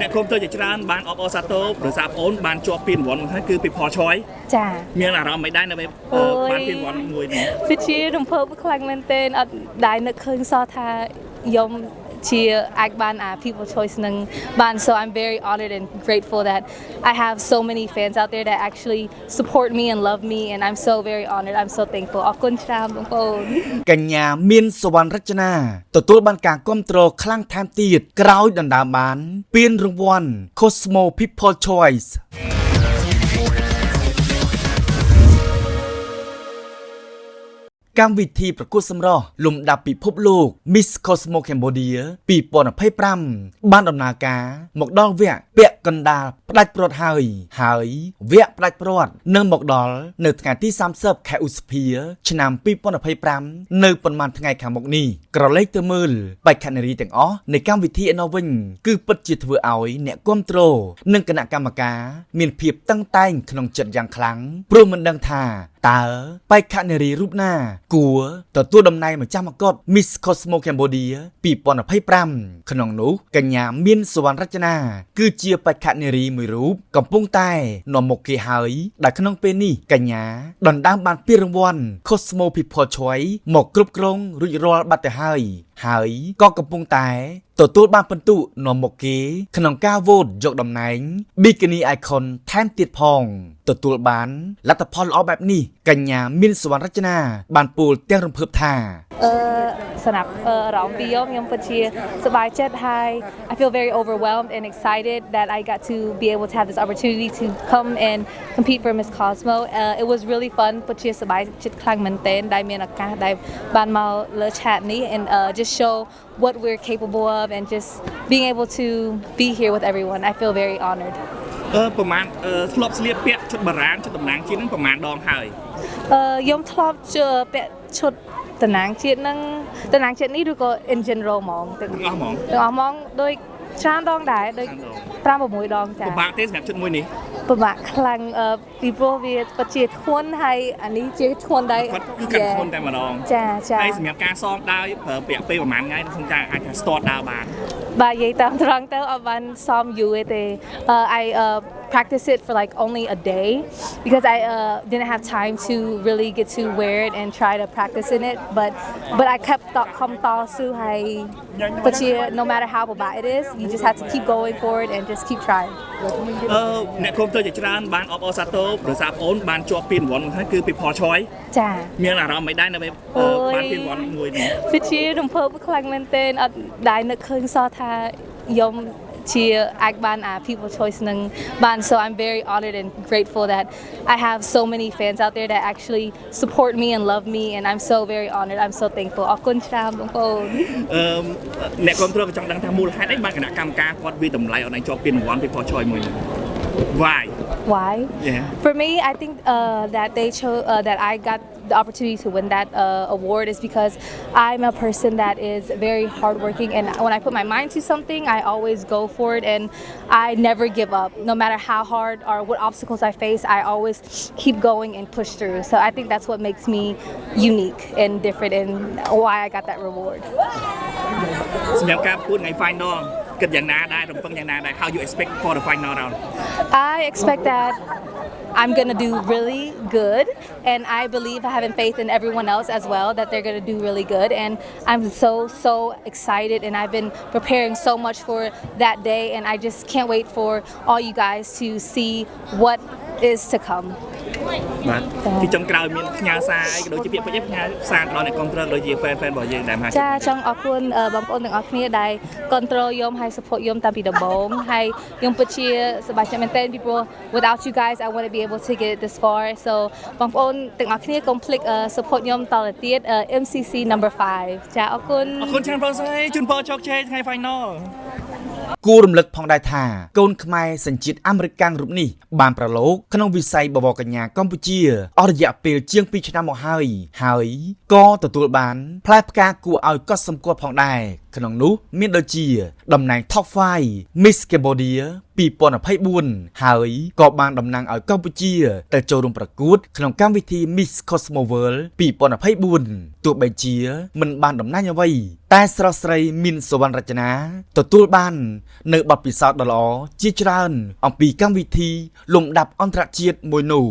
អ្នកគ្រប់គ្រងជាច្រើនបានអបអរសាទរដោយសារបងបានជាប់ពីរង្វាន់ហើយគឺពីផលឆយចាមានអារម្មណ៍មិនដែរនៅបានពីរង្វាន់មួយនេះពិតជារំភើបខ្លាំងមែនទែនអត់ដែលនឹកឃើញសោះថាខ្ញុំជាអាចបានអា People Choice នឹងបាន so I'm very honored and grateful that I have so many fans out there that actually support me and love me and I'm so very honored I'm so thankful អរគុណច្រើនបងប្អូនកញ្ញាមានសវណ្ណរចនាទទួលបានការគាំទ្រខ្លាំងថែមទៀតក្រោយដណ្ដើមបានពានរង្វាន់ Cosmo People Choiceកម្មវិធីប្រកួតសម្រស់លំដាប់ពិភពលោក Miss Cosmo Cambodia 2025បានដំណើរការមកដល់វគ្គពាក់កណ្ដាលផ្ដាច់ព្រាត់ហើយវគ្គផ្ដាច់ព្រាត់នឹងមកដល់នៅថ្ងៃទី30ខែឧសភាឆ្នាំ2025នៅប៉ុន្មានថ្ងៃខាងមុខនេះក្រឡេកទៅមើលបេក្ខនារីទាំងអស់នៃកម្មវិធីឯណោះវិញគឺពិតជាធ្វើឲ្យអ្នកគាំទ្រនិងគណៈកម្មការមានភាពតឹងតែងក្នុងចិត្តយ៉ាងខ្លាំងព្រោះមិនដឹងថាតើបេក្ខនារីរូបណាគួរទទួលតំណែងម្ចាស់មកុដ Miss Cosmo Cambodia 2025ក្នុងនោះកញ្ញាមានសវណ្ណរចនាគឺជាបេក្ខនារីមួយរូបកំពុងតែនាំមុខគេហើយដែលក្នុងពេលនេះកញ្ញាដណ្ដើមបានពានរង្វាន់ Cosmo People Choice មកគ្រប់គ្រងរួចរាល់បាត់ទៅហើយក៏កំពុងតែទទួលបានពិន្ទុនាំមុខគេក្នុងការវោតយកតំណែង Bikini Icon ថែមទៀតផងទទួលបានលទ្ធផលល្អបែបនេះកញ្ញាមានសវណ្ណរចនាបានពោលទាំងរំភើបថាសម្រាប់អារម្មណ៍ពីខ្ញុំពិតជាសប្បាយចិត្តហើយ I feel very overwhelmed and excited that I got to be able to have this opportunity to come and compete for Miss Cosmo it was really fun ពិតជាសប្បាយចិត្តខ្លាំងមែនទែនដែលមានឱកាសដែលបានមកលើឆាតនេះ and just show what we're capable of and just being able to be here with everyone I feel very honored ប្រហែលធ្លាប់ស្លៀកពាក់ឈុតបារាំងឈុតតំណាងជាតិនឹងប្រហែលដងហើយខ្ញុំធ្លាប់ពាក់ឈុតតំណាងជាតិនឹងតំណាងជាតិនេះឬក៏ in general ហ្មងទាំងអស់ហ្មងដោយច្រើនដងដែរដោយ5 6ដងចា៎ពិបាកទេសម្រាប់ឈុតមួយនេះពិបាកខ្លាំងពីព្រោះវាពិតជាធ្ងន់ហើយអានេះជាធ្ងន់ដែរគាត់គឺកាត់ធ្ងន់តែម្ដងចាហើយសម្រាប់ការសងដើរប្រើពាក់ពេលប្រហែលថ្ងៃក្នុងការអាចថា start ដើរបានបាទនិយាយតាមត្រង់ទៅអត់បានសមយូរទេ I practice it for like only a day because I didn't have time to really get to wear it and try to practice in it but I kept ខំតស៊ូហើយពិតជា no matter how bad it is you just have to keep going for it and just keep trying អ្នកគ្រប់គ្រងជាច្រើនបានអបអរសាទរដោយសារបងបានជាប់ពីរង្វាន់ហើយគឺពីផលឆយចាមានអារម្មណ៍មិនដែរនៅបានពីរង្វាន់មួយនេះពិតជារំភើបខ្លាំងមែនទែនអត់ដែលនឹកឃើញសោះថាខ្ញុំជាអាចបានអា People Choice នឹងបាន so I'm very honored and grateful that I have so many fans out there that actually support me and love me and I'm so very honored I'm so thankful អរគុណច្រើនបងប្អូនអ្នកគ្រប់គ្រងក៏ចង់ដឹងថាមូលហេតុអីបានគណៈកម្មការគាត់វាតម្លៃឲ្យជាប់ពានរង្វាន់ People Choice មួយនេះ Why yeah. For me I think that they chose that I got the opportunity to win that award is because I'm a person that is very hardworking and when I put my mind to something I always go for it and I never give up no matter how hard or what obstacles I face I always keep going and push through so I think that's what makes me unique and different and why I got that reward សម្រាប់ការប្រកួតថ្ងៃ final គិតយ៉ាងណាដែររំពឹងយ៉ាងណាដែរ How you expect for the final round I expect that I'm gonna do really good and I believe I have faith in everyone else as well that they're gonna do really good and I'm so excited and I've been preparing so much for that day and I just can't wait for all you guys to see what is to come បាទទីចុងក្រោយមានផ្ញើសារអីក៏ដូចជាពាក្យពេចន៍ផ្ញើសារដល់អ្នកគ្រប់គ្រងដូចជា fan របស់យើងដែរមហាចាចង់អរគុណបងប្អូនទាំងអស់គ្នាដែលគ្រប់គ្រងខ្ញុំហើយ support ខ្ញុំតាំងពីដំបូងហើយខ្ញុំពិតជាសប្បាយចិត្តមែនទែនពីព្រោះ without you guys I want to be able to get this far so បងប្អូនទាំងអស់គ្នាកុំភ្លេច support ខ្ញុំតទៅទៀត MCC number 5ចាអរគុណច្រើនបងស្រីជូនពរជោគជ័យថ្ងៃ final គួររំលឹកផងដែរថាកូនខ្មែរសញ្ជាតិអាមេរិកកាំងរូបនេះបានប្រឡូកក្នុងវិស័យបវរកញ្ញាកម្ពុជាអស់រយៈពេលជាង2ឆ្នាំមកហើយក៏ទទួលបានផ្លែផ្កាគួរឲ្យកត់សម្គាល់ផងដែរក្នុងនោះមានដូចជាតំណែង Top 5 Miss Cambodia 2024ហើយក៏បានតំណាងឲ្យកម្ពុជាទៅចូលរួមប្រកួតក្នុងកម្មវិធី Miss Cosmo World 2024ទោះបីជាមិនបានតំណែងអ្វីតែស្រស់ស្រីមានសវណ្ណរចនាទទួលបាន បាននៅបទពិសោធន៍ដ៏ល្អជាច្រើនអំពីកម្មវិធីលំដាប់អន្តរជាតិមួយនោះ